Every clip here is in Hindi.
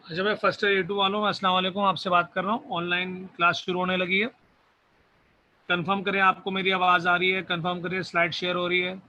अच्छा, मैं फर्स्ट ईयर A2 वालों में अस्सलाम वालेकुम, आपसे बात कर रहा हूँ। ऑनलाइन क्लास शुरू होने लगी है। कंफर्म करें आपको मेरी आवाज़ आ रही है, कंफर्म करें स्लाइड शेयर हो रही है।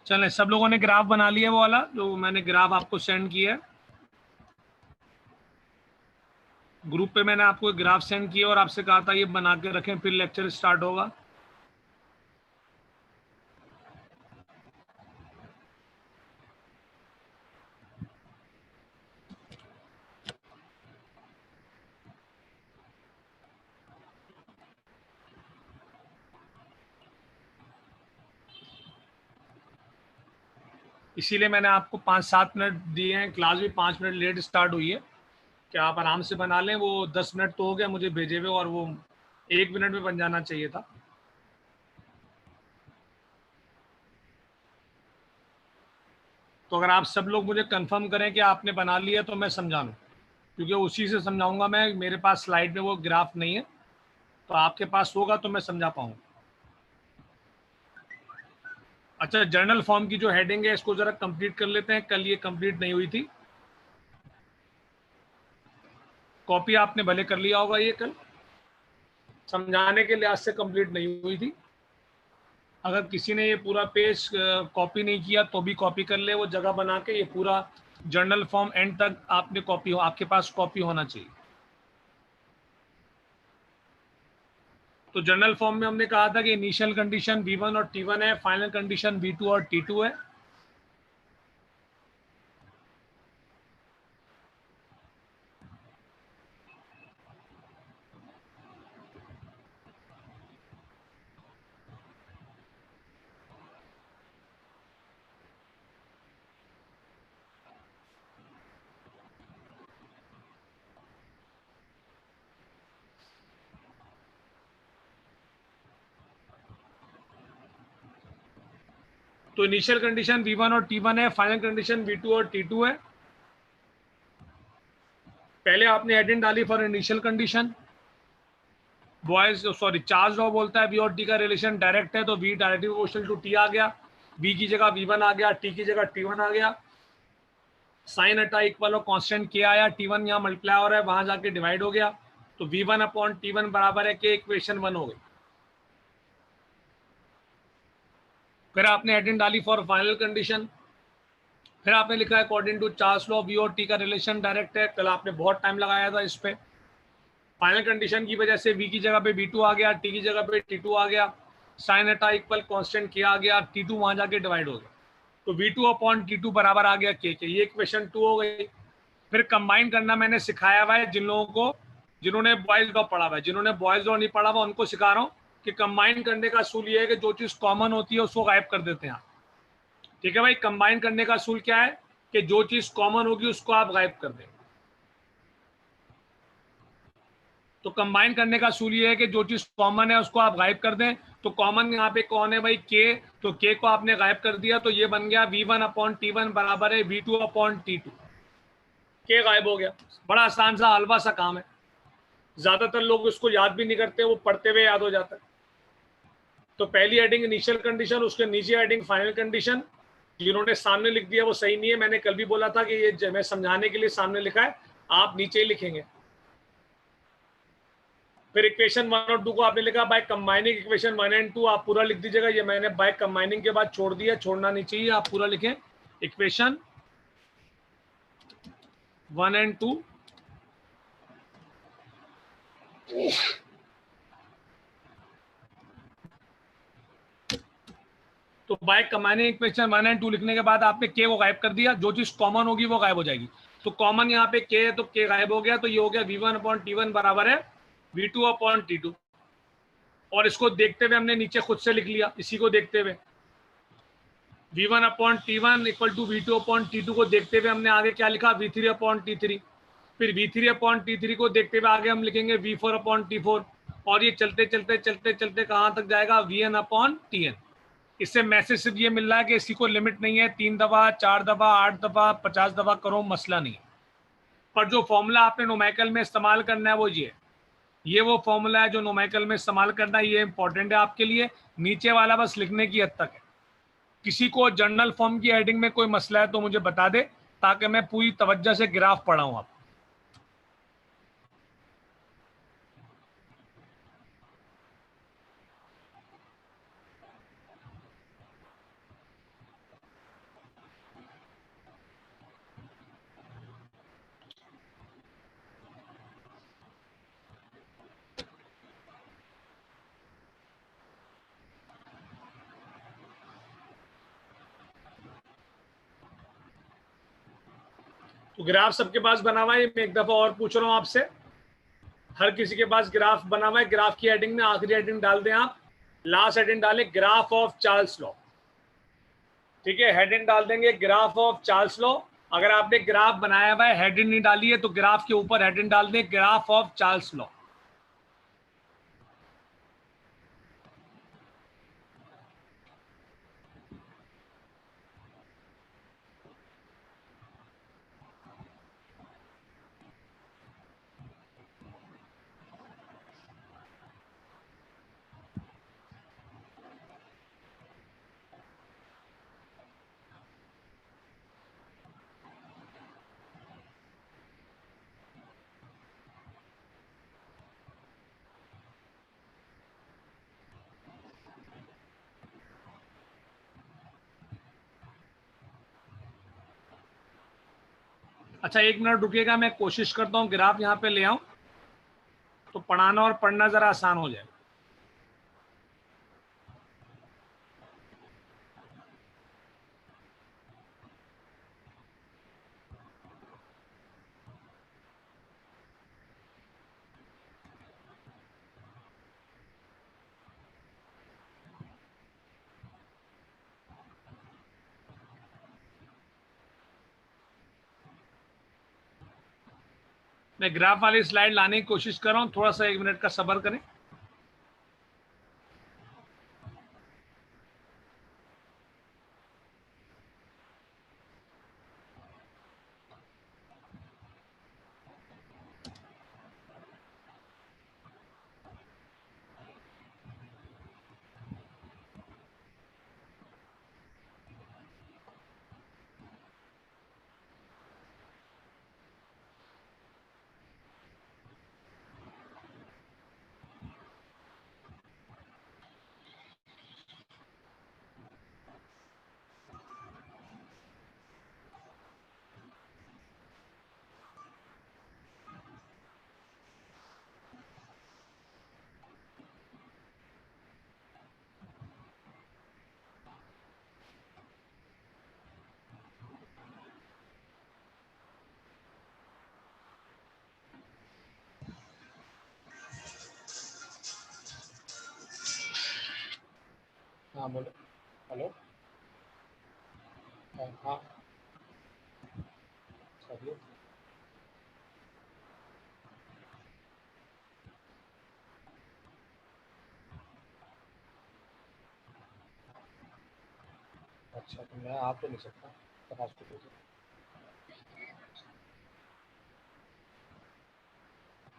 चलें, सब लोगों ने ग्राफ बना लिया, वो वाला जो मैंने ग्राफ आपको सेंड किया है ग्रुप पे। मैंने आपको एक ग्राफ सेंड किया और आपसे कहा था ये बना के रखें, फिर लेक्चर स्टार्ट होगा। इसीलिए मैंने आपको 5-7 मिनट दिए हैं। क्लास भी 5 मिनट लेट स्टार्ट हुई है कि आप आराम से बना लें। वो 10 मिनट तो हो गया मुझे भेजे हुए, और वो 1 मिनट में बन जाना चाहिए था। तो अगर आप सब लोग मुझे कंफर्म करें कि आपने बना लिया तो मैं समझा लूँ, क्योंकि उसी से समझाऊंगा मैं। मेरे पास स्लाइड में वो ग्राफ नहीं है, तो आपके पास होगा तो मैं समझा पाऊंगा। अच्छा, जर्नल फॉर्म की जो हेडिंग है इसको जरा कंप्लीट कर लेते हैं, कल ये कंप्लीट नहीं हुई थी। कॉपी आपने भले कर लिया होगा, ये कल समझाने के लिहाज से कंप्लीट नहीं हुई थी। अगर किसी ने ये पूरा पेज कॉपी नहीं किया तो भी कॉपी कर ले, वो जगह बना के। ये पूरा जर्नल फॉर्म एंड तक आपने कॉपी हो, आपके पास कॉपी होना चाहिए। तो जर्नल फॉर्म में हमने कहा था कि इनिशियल कंडीशन V1 और T1 है, फाइनल कंडीशन V2 और T2 है। तो इनिशियल कंडीशन V1 और T1 है, फाइनल कंडीशन V2 और T2 है। पहले आपने हेडिंग डाली for initial condition. Boys sorry, Charles law बोलता है V और T का रिलेशन डायरेक्ट है, तो V directly proportional to T आ गया। V की जगह V1 आ गया, T की जगह T1 आ गया। साइन अटा इक्वल और कांस्टेंट K आया, T1 यहाँ मल्टीप्लाई हो रहा है, वहां जाके डिवाइड हो गया। तो V1 अपॉन T1 बराबर है K, इक्वेशन 1 हो गई। फिर आपने हेडिंग डाली फॉर फाइनल कंडीशन। फिर आपने लिखा है according to Charles law V और T का रिलेशन डायरेक्ट है। कल आपने बहुत टाइम लगाया था इस पे। फाइनल कंडीशन की वजह से V की जगह पे V2 आ गया, T की जगह पे T2 आ गया। साइन अटा इक्वल कांस्टेंट K आ गया, T2 वहां जाके डिवाइड हो गया। तो V2 अपॉन T2 बराबर आ गया K के। ये इक्वेशन 2 हो गई। फिर कंबाइन करना मैंने सिखाया हुआ है जिन लोगों को, जिन्होंने बॉयज लॉ पढ़ा हुआ है। जिन्होंने बॉयज लॉ नहीं पढ़ा हुआ उनको सिखा रहा हूँ कि कंबाइन करने का असूल ये है कि जो चीज कॉमन होती है उसको गायब कर देते हैं आप। ठीक है भाई, कंबाइन करने का असूल क्या है कि जो चीज कॉमन होगी उसको आप गायब कर दें। तो कंबाइन करने का असूल ये है कि जो चीज कॉमन है उसको आप गायब कर दें। तो कॉमन यहाँ पे कौन है भाई? के। तो के को आपने गायब कर दिया, तो ये बन गया V1 अपॉन T1 बराबर है V2 अपॉन T2। के गायब हो गया। बड़ा आसान सा हलवा सा काम है। ज्यादातर लोग उसको याद भी नहीं करते, वो पढ़ते हुए याद हो जाता है। तो पहली हेडिंग इनिशियल कंडीशन, उसके नीचे हेडिंग फाइनल कंडीशन। जिन्होंने सामने लिख दिया वो सही नहीं है। मैंने कल भी बोला था कि ये मैं समझाने के लिए सामने लिखा है, आप नीचे ही लिखेंगे। फिर इक्वेशन 1 और 2 को आपने लिखा बाय कंबाइनिंग इक्वेशन 1 एंड 2, आप पूरा लिख दीजिएगा। ये मैंने बाय कंबाइनिंग के बाद छोड़ दिया, छोड़ना नहीं चाहिए, आप पूरा लिखें इक्वेशन 1 एंड 2। तो बाय कंबाइनिंग इक्वेशन 1 एंड 2 लिखने के बाद आपने के को गायब कर दिया, जो चीज कॉमन होगी वो गायब हो जाएगी। तो कॉमन यहाँ पे के है, तो के गायब हो गया, तो ये हो गया v1/t1 बराबर है v2/t2। और इसको देखते हुए हमने नीचे खुद से लिख लिया, इसी को देखते हुए v1/t1 इक्वल टू v2/t2 को देखते हुए हमने आगे क्या लिखा v3/t3। फिर v3/t3 को देखते हुए आगे हम लिखेंगे v4/t4। और ये चलते चलते चलते चलते कहाँ तक जाएगा vn/tn। इससे मैसेज सिर्फ ये मिल रहा है कि इसी को लिमिट नहीं है, 3 दफा 4 दफा 8 दफा 50 दफा करो, मसला नहीं है। पर जो फॉर्मूला आपने नोमैकल में इस्तेमाल करना है वो ये वो फॉर्मूला है जो नोमैकल में इस्तेमाल करना है, ये इंपॉर्टेंट है आपके लिए। नीचे वाला बस लिखने की हद तक है। किसी को जर्नल फॉर्म की हेडिंग में कोई मसला है तो मुझे बता दे, ताकि मैं पूरी तवज्जो से ग्राफ पढ़ाऊं आप। तो ग्राफ सबके पास बना हुआ है, मैं एक दफा और पूछ रहा हूं आपसे, हर किसी के पास ग्राफ बना हुआ है। ग्राफ की हेडिंग में आखिरी हेडिंग डाल दें आप, लास्ट हेडिंग डालें ग्राफ ऑफ चार्ल्स लॉ। ठीक है, हेडिंग डाल देंगे ग्राफ ऑफ चार्ल्स लॉ। अगर आपने ग्राफ बनाया हुआ है, हेडिंग नहीं डाली है, तो ग्राफ के ऊपर हेडिंग डाल दें ग्राफ ऑफ चार्ल्स लॉ। अच्छा, 1 मिनट रुकिएगा, मैं कोशिश करता हूँ ग्राफ यहाँ पे ले आऊं, तो पढ़ाना और पढ़ना जरा आसान हो जाए। मैं ग्राफ वाली स्लाइड लाने की कोशिश कर रहा हूँ, थोड़ा सा 1 मिनट का सब्र करें। हाँ बोलो। हेलो। हाँ चलिए। अच्छा, तो मैं आप तो नहीं सकता, तलाश को दीजिए।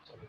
चलिए।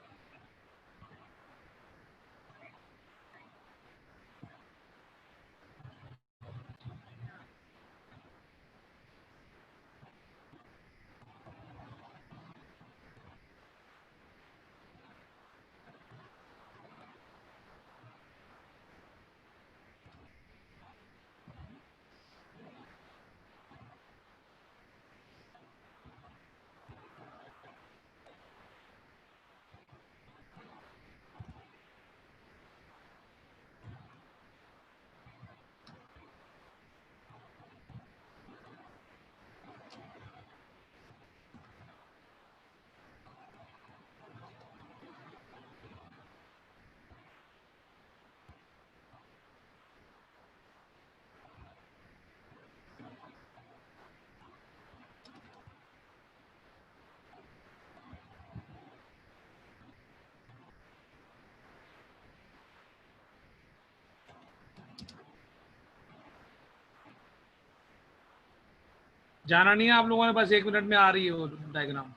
जाना नहीं है आप लोगों ने, बस 1 मिनट में आ रही है वो डायग्राम।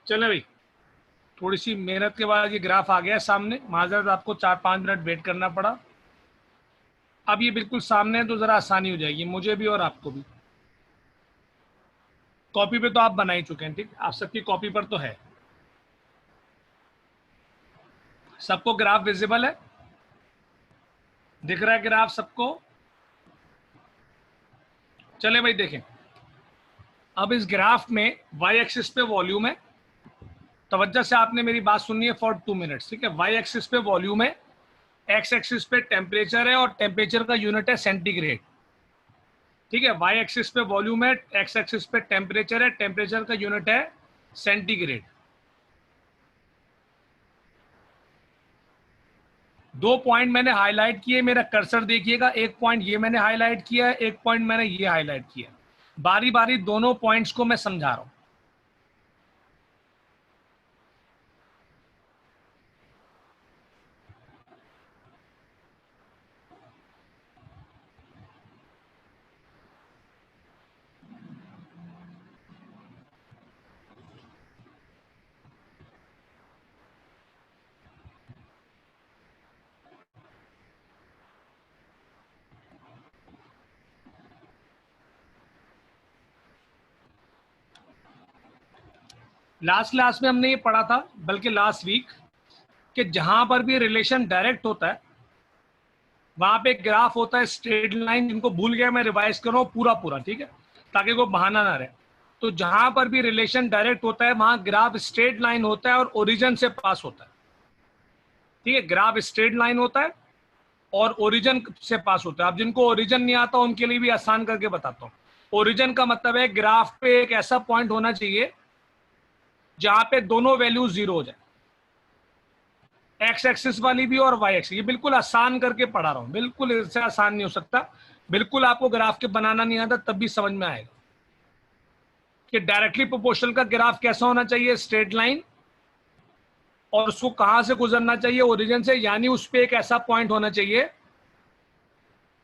चले भाई, थोड़ी सी मेहनत के बाद ये ग्राफ आ गया सामने, माजरत आपको 4-5 मिनट वेट करना पड़ा। अब ये बिल्कुल सामने है तो जरा आसानी हो जाएगी मुझे भी और आपको भी। कॉपी पे तो आप बना ही चुके हैं, ठीक, आप सबकी कॉपी पर तो है, सबको ग्राफ विजिबल है, दिख रहा है ग्राफ सबको। चले भाई देखें, अब इस ग्राफ में वाई एक्सिस पे वॉल्यूम है, तवज्जो से आपने मेरी बात सुननी है फॉर 2 मिनट्स, ठीक है। वाई एक्सिस पे वॉल्यूम है, एक्स एक्सिस पे टेम्परेचर है और टेम्परेचर का यूनिट है सेंटीग्रेड, ठीक है। वाई एक्सिस पे वॉल्यूम है, एक्स एक्सिस पे टेम्परेचर है, टेम्परेचर का यूनिट है सेंटीग्रेड। 2 पॉइंट मैंने हाईलाइट किए, मेरा कर्सर देखिएगा, एक पॉइंट ये मैंने हाईलाइट किया है, एक पॉइंट मैंने ये हाईलाइट किया है। बारी बारी दोनों पॉइंट्स को मैं समझा रहा हूं। लास्ट क्लास में हमने ये पढ़ा था, बल्कि लास्ट वीक, कि जहां पर भी रिलेशन डायरेक्ट होता है वहां पे ग्राफ होता है स्ट्रेट लाइन, जिनको भूल गया मैं रिवाइज कर रहा हूं पूरा पूरा, ठीक है, ताकि कोई बहाना ना रहे। तो जहां पर भी रिलेशन डायरेक्ट होता है वहां ग्राफ स्ट्रेट लाइन होता है और ओरिजिन से पास होता है, ठीक है। ग्राफ स्ट्रेट लाइन होता है और ओरिजिन से पास होता है। अब जिनको ओरिजिन नहीं आता उनके लिए भी आसान करके बताता हूँ। ओरिजिन का मतलब है ग्राफ पे एक ऐसा पॉइंट होना चाहिए जहां पे दोनों वैल्यू 0 हो जाए, एक्स एक्सिस वाली भी और वाई एक्सिस। ये बिल्कुल आसान करके पढ़ा रहा हूं, बिल्कुल इससे आसान नहीं हो सकता। बिल्कुल आपको ग्राफ के बनाना नहीं आता तब भी समझ में आएगा कि डायरेक्टली प्रोपोर्शनल का ग्राफ कैसा होना चाहिए, स्ट्रेट लाइन, और उसको कहां से गुजरना चाहिए, ओरिजिन से, यानी उस पर एक ऐसा पॉइंट होना चाहिए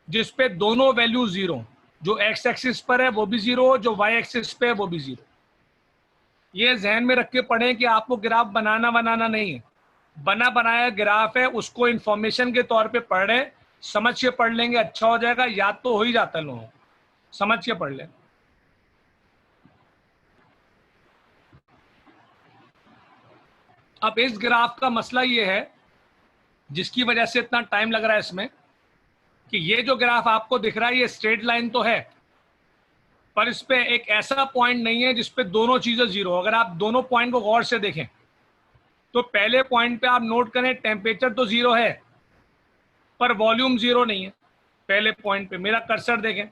जिसपे दोनों वैल्यू 0, जो एक्स एक्सिस पर है वो भी 0, जो वाई एक्सिस पे है वो भी 0। ये जहन में रख के पढ़ें कि आपको ग्राफ बनाना नहीं है, बना बनाया ग्राफ है, उसको इंफॉर्मेशन के तौर पे पढ़ रहे, समझ के पढ़ लेंगे अच्छा हो जाएगा, याद तो हो ही जाता है लोगों को, समझ के पढ़ लें। अब इस ग्राफ का मसला ये है, जिसकी वजह से इतना टाइम लग रहा है इसमें, कि ये जो ग्राफ आपको दिख रहा है ये स्ट्रेट लाइन तो है, पर इस पे एक ऐसा पॉइंट नहीं है जिसपे दोनों चीजें 0। अगर आप दोनों पॉइंट को गौर से देखें तो पहले पॉइंट पे आप नोट करें टेम्परेचर तो 0 है पर वॉल्यूम 0 नहीं है। पहले पॉइंट पे मेरा कर्सर देखें,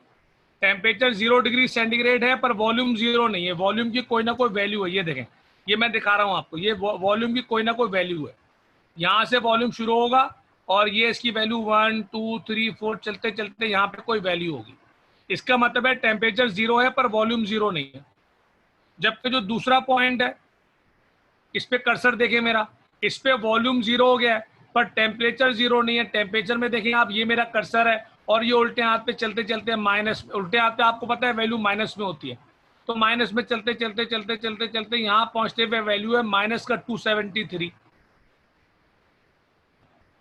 टेम्परेचर 0 डिग्री सेंटीग्रेड है पर वॉल्यूम 0 नहीं है, वॉल्यूम की कोई ना कोई वैल्यू है। ये देखें, ये मैं दिखा रहा हूं आपको, ये वॉल्यूम की कोई ना कोई वैल्यू है। यहां से वॉल्यूम शुरू होगा और ये इसकी वैल्यू 1 2 3 4 चलते चलते यहाँ पे कोई वैल्यू होगी। इसका मतलब है टेम्परेचर 0 है पर वॉल्यूम 0 नहीं है। जबकि जो दूसरा पॉइंट है, इस पे कर्सर देखें मेरा, इस पे वॉल्यूम 0 हो गया है पर टेम्परेचर 0 नहीं है। टेम्परेचर में देखें आप, ये मेरा कर्सर है और ये उल्टे हाथ पे चलते चलते माइनस, उल्टे हाथ पे आपको पता है वैल्यू माइनस में होती है, तो माइनस में चलते चलते चलते चलते चलते यहाँ पहुंचते हुए वैल्यू है माइनस का 273।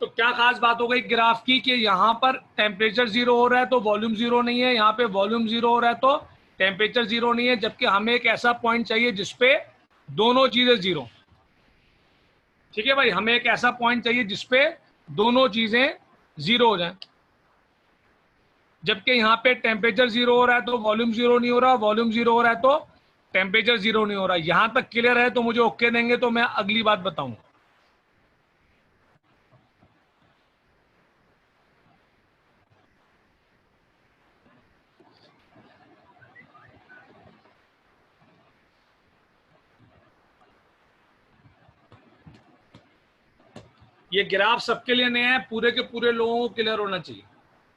तो क्या खास बात हो गई ग्राफ की कि यहाँ पर टेम्परेचर 0 हो रहा है तो वॉल्यूम 0 नहीं है, यहाँ पे वॉल्यूम 0 हो रहा है तो टेम्परेचर 0 नहीं है, जबकि हमें एक ऐसा पॉइंट चाहिए जिसपे दोनों चीजें 0। ठीक है भाई, हमें एक ऐसा पॉइंट चाहिए जिसपे दोनों चीजें 0 हो जाए। जबकि यहाँ पे टेम्परेचर 0 हो रहा है तो वॉल्यूम 0 नहीं हो रहा, वॉल्यूम 0 हो रहा है तो टेम्परेचर 0 नहीं हो रहा। यहां तक क्लियर है तो मुझे ओके देंगे तो मैं अगली बात बताऊंगा। ये ग्राफ सबके लिए नया है, पूरे के पूरे लोगों को क्लियर होना चाहिए,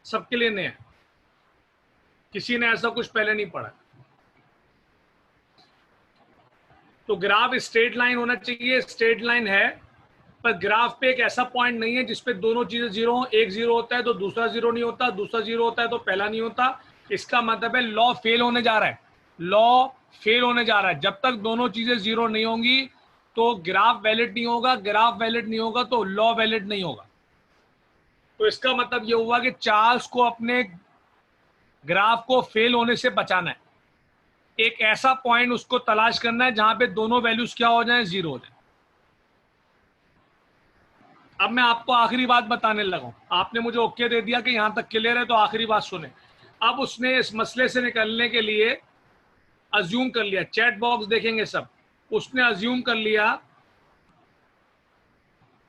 सबके लिए नया है, किसी ने ऐसा कुछ पहले नहीं पढ़ा। तो ग्राफ स्ट्रेट लाइन होना चाहिए, स्ट्रेट लाइन है पर ग्राफ पे एक ऐसा पॉइंट नहीं है जिसपे दोनों चीजें 0 हो। एक 0 होता है तो दूसरा 0 नहीं होता, दूसरा 0 होता है तो पहला नहीं होता। इसका मतलब है लॉ फेल होने जा रहा है, लॉ फेल होने जा रहा है। जब तक दोनों चीजें 0 नहीं होंगी तो ग्राफ वैलिड नहीं होगा, ग्राफ वैलिड नहीं होगा तो लॉ वैलिड नहीं होगा। तो इसका मतलब ये हुआ कि चार्ल्स को अपने ग्राफ को फेल होने से बचाना है, एक ऐसा पॉइंट उसको तलाश करना है जहां पे दोनों वैल्यूज क्या हो जाएं, 0 हो जाए। अब मैं आपको आखिरी बात बताने लगा हूं, आपने मुझे ओके दे दिया कि यहां तक क्लियर है, तो आखिरी बात सुने। अब उसने इस मसले से निकलने के लिए अज्यूम कर लिया, चैट बॉक्स देखेंगे सब, उसने अज्यूम कर लिया,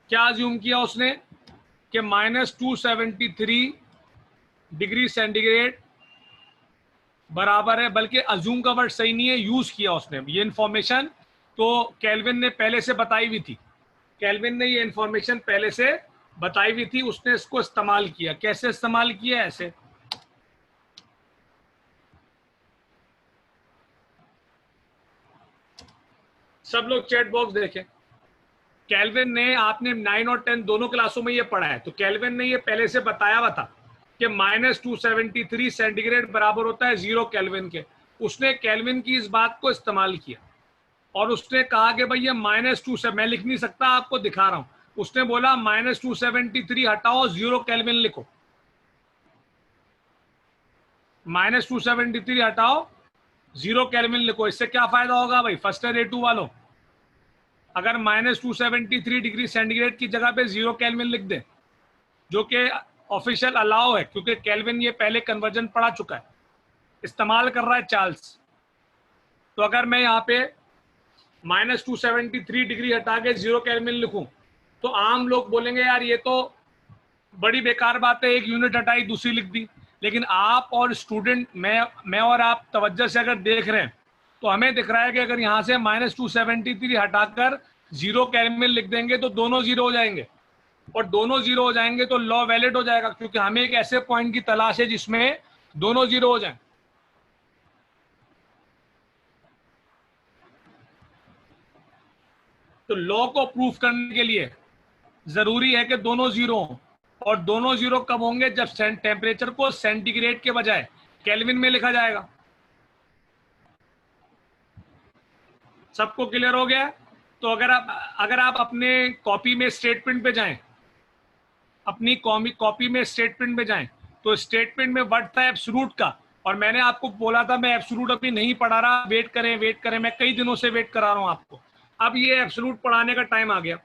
क्या अज्यूम किया उसने कि -273 डिग्री सेंटीग्रेड बराबर है, बल्कि अज्यूम का वर्ड सही नहीं है, यूज किया उसने ये इंफॉर्मेशन, तो केल्विन ने पहले से बताई हुई थी, केल्विन ने ये इंफॉर्मेशन पहले से बताई हुई थी, उसने इसको इस्तेमाल किया। कैसे इस्तेमाल किया? ऐसे, सब लोग चैट बॉक्स देखें। केल्विन ने, आपने 9 और 10 दोनों क्लासों में ये पढ़ा है, तो केल्विन ने ये पहले से बताया हुआ था कि -273 सेंटीग्रेड बराबर होता है 0 केल्विन के। उसने केल्विन की इस बात को इस्तेमाल किया और उसने कहा कि भाई ये -2 से, मैं लिख नहीं सकता, आपको दिखा रहा हूं, उसने बोला -273 हटाओ 0 केल्विन लिखो, -273 हटाओ 0 केल्विन लिखो। इससे क्या फायदा होगा भाई फर्स्ट ईयर A2 वालों? अगर -273 डिग्री सेंटीग्रेड की जगह पे 0 केल्विन लिख दे, जो कि ऑफिशियल अलाउ है क्योंकि केल्विन ये पहले कन्वर्जन पढ़ा चुका है, इस्तेमाल कर रहा है चार्ल्स। तो अगर मैं यहाँ पे -273 डिग्री हटा के 0 केल्विन लिखूं तो आम लोग बोलेंगे यार ये तो बड़ी बेकार बात है, एक यूनिट हटाई दूसरी लिख दी। लेकिन आप और स्टूडेंट, मैं और आप तवज्जो से अगर देख रहे हैं तो हमें दिख रहा है कि अगर यहाँ से -273 हटाकर 0 केल्विन लिख देंगे तो दोनों 0 हो जाएंगे, और दोनों 0 हो जाएंगे तो लॉ वैलिड हो जाएगा, क्योंकि हमें एक ऐसे पॉइंट की तलाश है जिसमें दोनों 0 हो जाएं। तो लॉ को प्रूफ करने के लिए जरूरी है कि दोनों 0 हों, और दोनों 0 कब होंगे? जब टेम्परेचर को सेंटीग्रेड के बजाय केल्विन में लिखा जाएगा। सबको क्लियर हो गया? तो अगर आप अपने कॉपी में स्टेटमेंट पे जाएं, अपनी कॉपी में स्टेटमेंट में जाएं, तो स्टेटमेंट में वर्ड था एब्सोल्यूट का, और मैंने आपको बोला था मैं एब्सोल्यूट अभी नहीं पढ़ा रहा, वेट करें, मैं कई दिनों से वेट करा रहा हूं आपको। अब ये एब्सोल्यूट पढ़ाने का टाइम आ गया।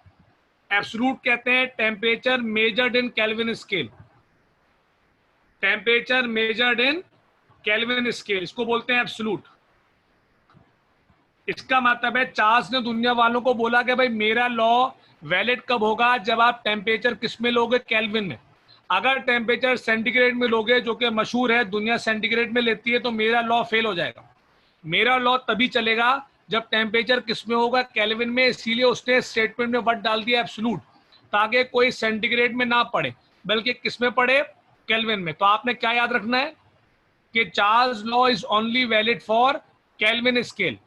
एब्सोल्यूट कहते हैं temperature measured in kelvin scale, temperature measured in kelvin scale, इसको बोलते हैं एब्सोल्यूट। इसका मतलब है चार्ल्स ने दुनिया वालों को बोला कि भाई मेरा लॉ वैलिड कब होगा? जब आप टेम्परेचर किस में लोगे? केल्विन में। अगर टेम्परेचर सेंटीग्रेड में लोगे, जो कि मशहूर है, दुनिया सेंटीग्रेड में लेती है, तो मेरा लॉ फेल हो जाएगा। मेरा लॉ तभी चलेगा जब टेम्परेचर किस में होगा? केल्विन में। इसीलिए उसने स्टेटमेंट में वर्ड डाल दिया एब्सोल्यूट, ताकि कोई सेंटीग्रेड में ना पढ़े बल्कि किस में पढ़े? केल्विन में। तो आपने क्या याद रखना है कि Charles law is only valid for kelvin scale.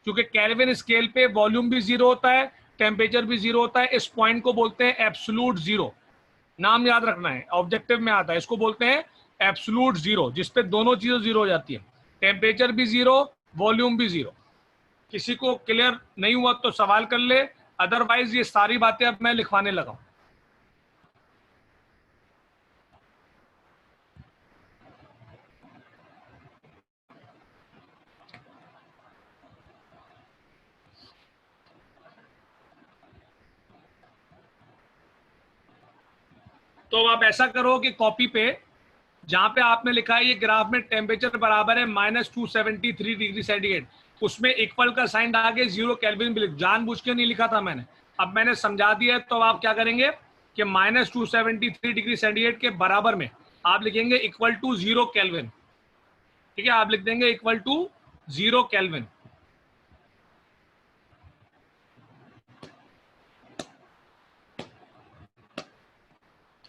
क्योंकि केल्विन स्केल पे वॉल्यूम भी जीरो होता है, टेम्परेचर भी जीरो होता है। इस पॉइंट को बोलते हैं एब्सोल्यूट जीरो। नाम याद रखना है, ऑब्जेक्टिव में आता है, इसको बोलते हैं एब्सोल्यूट जीरो, जिसपे दोनों चीजें जीरो हो जाती है, टेम्परेचर भी जीरो, वॉल्यूम भी जीरो। किसी को क्लियर नहीं हुआ तो सवाल कर ले, अदरवाइज ये सारी बातें अब मैं लिखवाने लगा हूं। तो आप ऐसा करो कि कॉपी पे जहां पे आपने लिखा है ये ग्राफ में टेम्परेचर बराबर है -273 डिग्री सेंटीग्रेड, उसमें इक्वल का साइन आगे 0 केल्विन भी जानबूझ के नहीं लिखा था मैंने, अब मैंने समझा दिया है। तो आप क्या करेंगे कि -273 डिग्री सेंटीग्रेड के बराबर में आप लिखेंगे इक्वल टू 0 केल्विन। ठीक है, आप लिख देंगे इक्वल टू 0 केल्विन।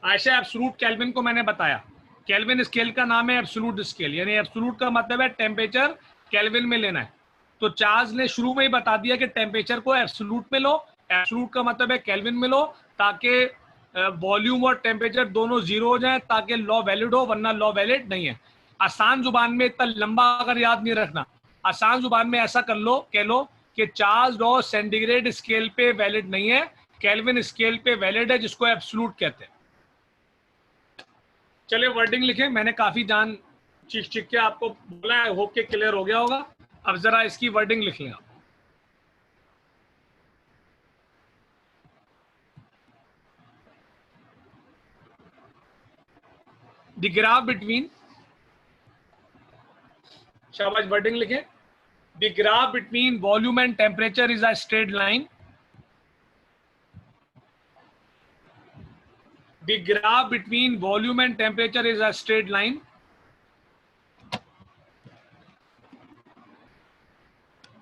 ऐसे एब्सोल्यूट केल्विन को मैंने बताया, केल्विन स्केल का नाम है एब्सोल्यूट स्केल, यानी एब्सोल्यूट का मतलब है टेम्परेचर केल्विन में लेना है। तो चार्ल्स ने शुरू में ही बता दिया कि टेम्परेचर को एब्सोल्यूट में लो, एब्सोल्यूट का मतलब है केल्विन में लो, ताकि वॉल्यूम और टेम्परेचर दोनों जीरो हो जाए, ताकि लॉ वैलिड हो, वरना लॉ वैलिड नहीं है। आसान जुबान में, इतना लंबा अगर याद नहीं रखना, आसान जुबान में ऐसा कर लो, कह लो कि चार्ल्स लॉ सेंटीग्रेड स्केल पे वैलिड नहीं है, केल्विन स्केल पे वैलिड है, जिसको एब्सोल्यूट कहते हैं। चलिए वर्डिंग लिखें, मैंने काफी जान चीख चीख के आपको बोला है, होप के क्लियर हो गया होगा। अब जरा इसकी वर्डिंग लिख लें आप। द ग्राफ बिटवीन, शाबाश वर्डिंग लिखें, the graph between volume and temperature is a straight line. The graph between volume and temperature is a straight line.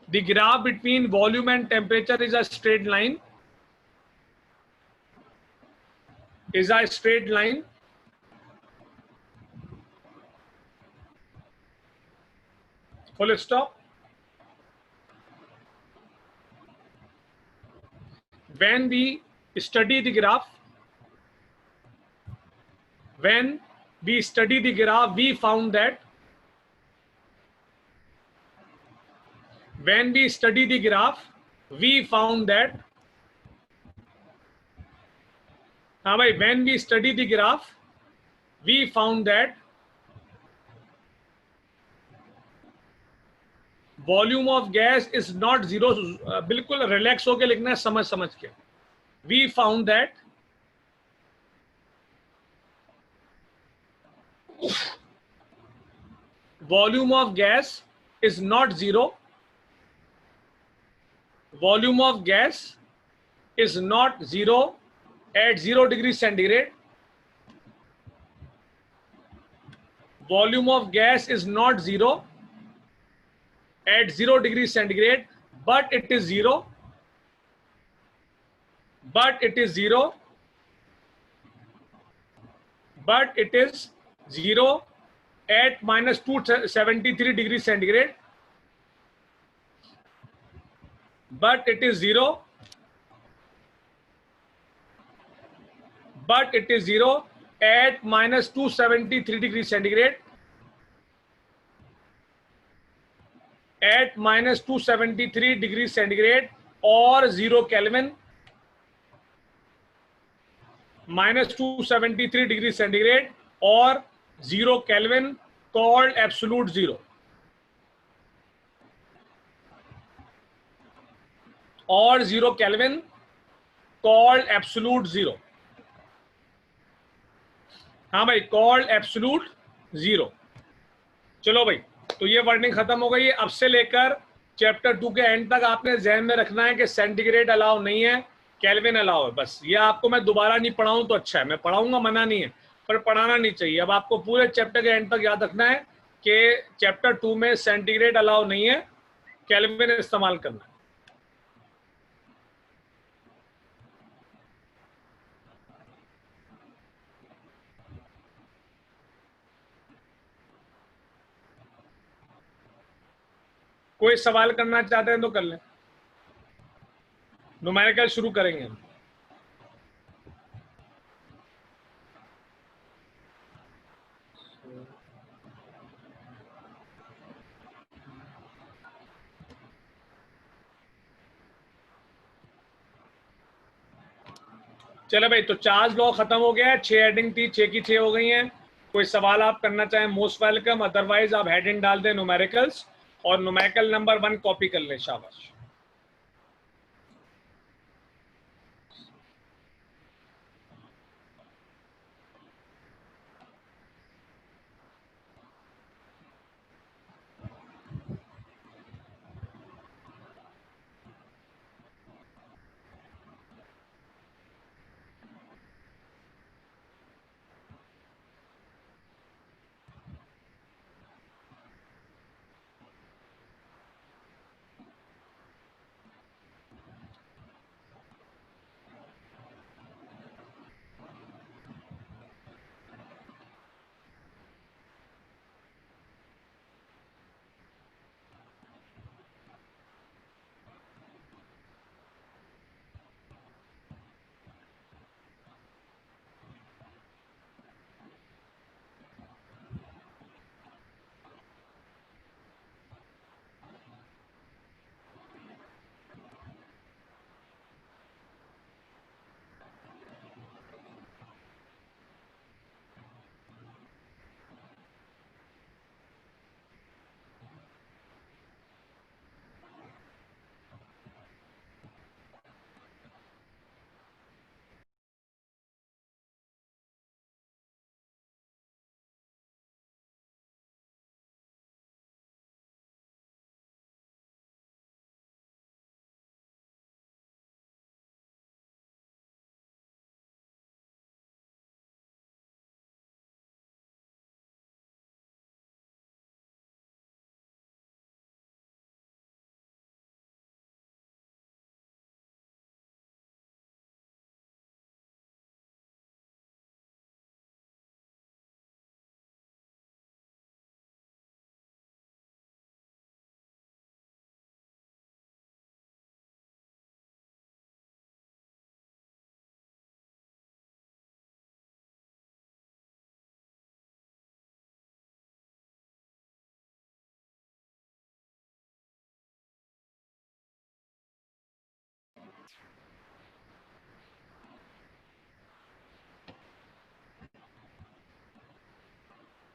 The graph between volume and temperature is a straight line. Is a straight line. Full stop. When we study the graph, when we study the graph, we found that when we study the graph, we found that, हाँ भाई, when we study the graph, we found that volume of gas is not zero। बिल्कुल रिलैक्स होके लिखना है, समझ समझ के। We found that volume of gas is not zero, volume of gas is not zero at 0 degree centigrade, volume of gas is not zero at 0 degree centigrade, but it is zero, but it is zero, but it is zero at -273 degree centigrade, but it is zero, but it is zero at -273 degree centigrade, at -273 degree centigrade or 0 Kelvin, -273 degree centigrade or 0 Kelvin, called absolute zero, or 0 Kelvin, called absolute zero। हाँ भाई, कॉल्ड एब्सोल्यूट जीरो। चलो भाई, तो ये वर्डिंग खत्म हो गई है। अब से लेकर चैप्टर 2 के एंड तक आपने ध्यान में रखना है कि सेंटीग्रेड अलाउ नहीं है, केल्विन अलाउ है। बस ये आपको मैं दोबारा नहीं पढ़ाऊं तो अच्छा है, मैं पढ़ाऊंगा, मना नहीं है, पर पढ़ाना नहीं चाहिए। अब आपको पूरे चैप्टर के एंड तक याद रखना है कि चैप्टर 2 में सेंटीग्रेड अलाउ नहीं है, केल्विन इस्तेमाल करना है। कोई सवाल करना चाहते हैं तो कर लें, न्यूमेरिकल शुरू करेंगे हम। चलो भाई, तो चार्ज लॉ खत्म हो गया है, 6 हेडिंग थी, 6 की 6 हो गई हैं। कोई सवाल आप करना चाहें मोस्ट वेलकम, अदरवाइज आप हेडिंग डाल दें न्यूमेरिकल्स और न्यूमेरिकल नंबर 1 कॉपी कर लें। शाबाश।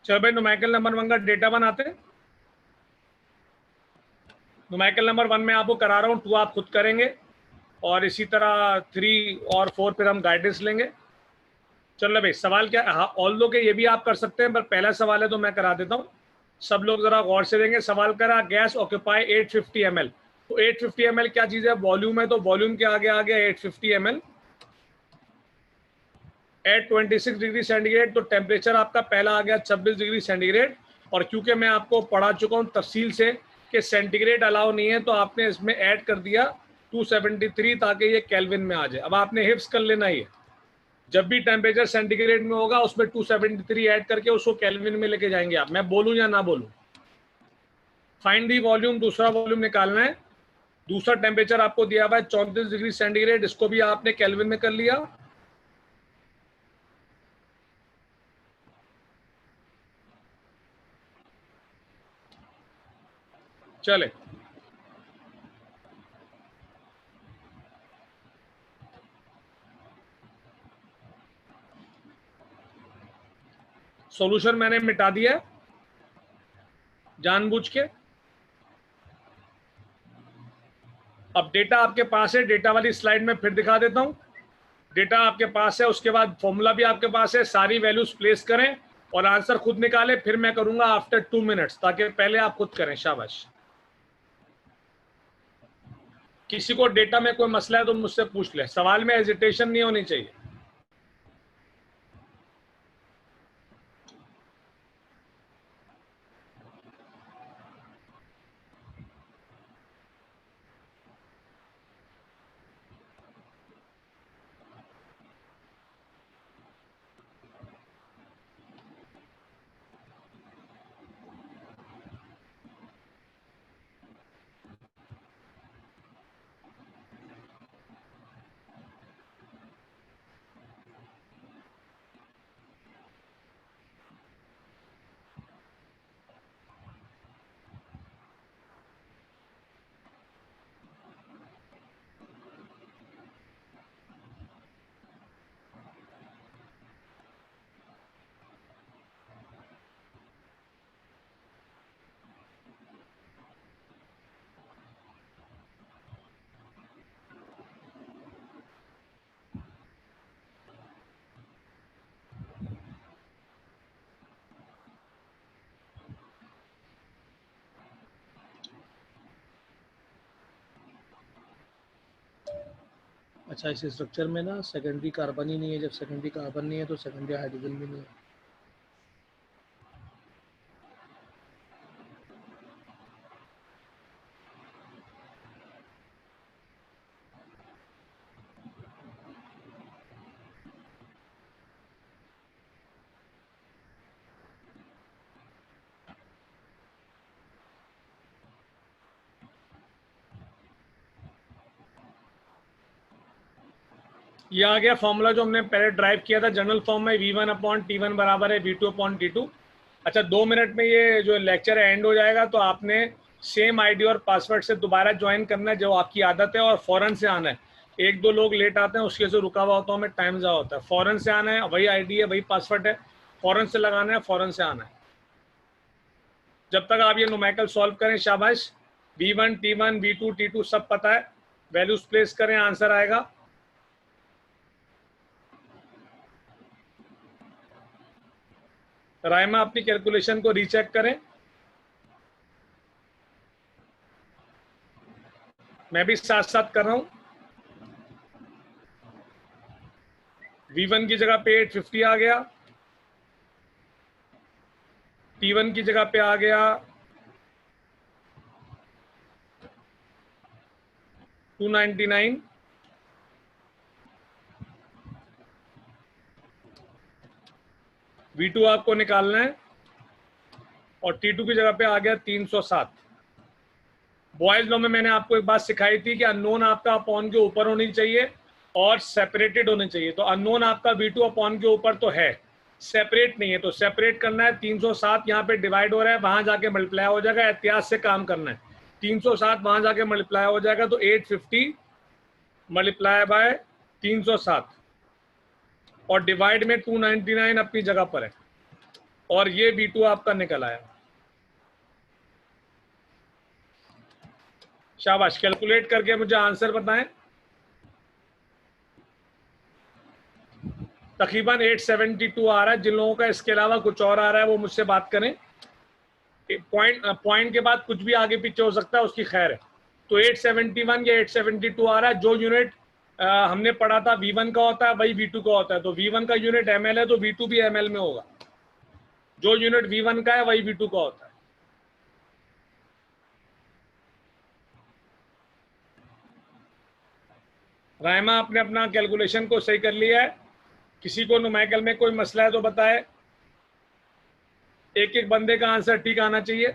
चलो भाई, न्यूमेरिकल नंबर 1 का डेटा बनाते हैं। न्यूमेरिकल नंबर 1 में आपको करा रहा हूँ, 2 आप खुद करेंगे और इसी तरह 3 और 4 फिर हम गाइडेंस लेंगे। चलो भाई, सवाल क्या, हाँ ऑल दो के ये भी आप कर सकते हैं, पर पहला सवाल है तो मैं करा देता हूँ। सब लोग जरा गौर से देंगे। सवाल करा, गैस ऑक्यूपाई 850 ml। तो 850 ml क्या चीज है, वॉल्यूम है, तो वॉल्यूम के आगे आ गया 850 ml एट 26 डिग्री सेंटीग्रेड। तो टेम्परेचर आपका पहला आ गया 26 डिग्री सेंटीग्रेड। और क्योंकि मैं आपको पढ़ा चुका हूँ तफसील से कि सेंटीग्रेड अलाउ नहीं है, तो आपने इसमें ऐड कर दिया 273 ताकि ये केल्विन में आ जाए। अब आपने हिफ्स कर लेना ही है, जब भी टेम्परेचर सेंटीग्रेड में होगा उसमें 273 ऐड करके उसको केल्विन में लेके जाएंगे आप। मैं बोलूं या ना बोलूं, फाइंड दी वॉल्यूम, दूसरा वॉल्यूम निकालना है। दूसरा टेम्परेचर आपको दिया हुआ है 34 डिग्री सेंटीग्रेड, इसको भी आपने केल्विन में कर लिया। चले, सॉल्यूशन मैंने मिटा दिया जानबूझ के। अब डेटा आपके पास है, डेटा वाली स्लाइड में फिर दिखा देता हूं। डेटा आपके पास है, उसके बाद फॉर्मूला भी आपके पास है, सारी वैल्यूज प्लेस करें और आंसर खुद निकालें। फिर मैं करूंगा आफ्टर 2 मिनट्स, ताकि पहले आप खुद करें। शाबाश। किसी को डेटा में कोई मसला है तो मुझसे पूछ ले, सवाल में हेजिटेशन नहीं होनी चाहिए। अच्छा, इस स्ट्रक्चर में ना सेकेंडरी कार्बन ही नहीं है। जब सेकेंडरी कार्बन नहीं है तो सेकेंडरी हाइड्रोजन भी नहीं है। ये आ गया फॉर्मूला जो हमने पहले ड्राइव किया था जनरल फॉर्म में, V1/T1 बराबर है V2/T2। अच्छा, 2 मिनट में ये जो लेक्चर है एंड हो जाएगा, तो आपने सेम आईडी और पासवर्ड से दोबारा ज्वाइन करना है जो आपकी आदत है, और फौरन से आना है। 1-2 लोग लेट आते हैं, उसके से रुका हुआ होता हूँ मैं, टाइम ज़्यादा होता है। फौरन से आना है, वही आईडी है, वही पासवर्ड है, फौरन से लगाना है, फौरन से आना है। जब तक आप ये न्यूमेरिकल सॉल्व करें, शाबाश। V1 T1 V2 T2 सब पता है, वैल्यूज प्लेस करें, आंसर आएगा। रायमा अपनी कैलकुलेशन को रीचेक करें। मैं भी साथ साथ कर रहा हूं। V1 की जगह पे 850 आ गया, T1 की जगह पे आ गया 299, V2 आपको निकालना है, और T2 की जगह पे आ गया 307। बॉयज लॉ में मैंने आपको एक बात सिखाई थी कि अननोन आपका अपॉन के ऊपर होनी चाहिए और सेपरेटेड होने चाहिए। तो अननोन आपका V2 अपॉन के ऊपर तो है, सेपरेट नहीं है। तो सेपरेट करना है, 307 यहाँ पे डिवाइड हो रहा है, वहां जाके मल्टीप्लाई हो जाएगा। एहतियात से काम करना है, 307 वहां जाके मल्टीप्लाई हो जाएगा, तो 850 मल्टीप्लाई बाय 307 और डिवाइड में 299 अपनी जगह पर है, और ये V2 आपका निकल आया। शाबाश, कैलकुलेट करके मुझे आंसर बताएं। तकरीबन 872 आ रहा है। जिन लोगों का इसके अलावा कुछ और आ रहा है वो मुझसे बात करें। पॉइंट के बाद कुछ भी आगे पीछे हो सकता है, उसकी खैर है। तो 871 या 872 आ रहा है। जो यूनिट हमने पढ़ा था V1 का होता है वही V2 का होता है। तो V1 का यूनिट ml है तो V2 भी ml में होगा। जो यूनिट V1 का है वही V2 का होता है। रायमा आपने अपना कैलकुलेशन को सही कर लिया है। किसी को न्यूमेरिकल में कोई मसला है तो बताए। एक एक बंदे का आंसर ठीक आना चाहिए।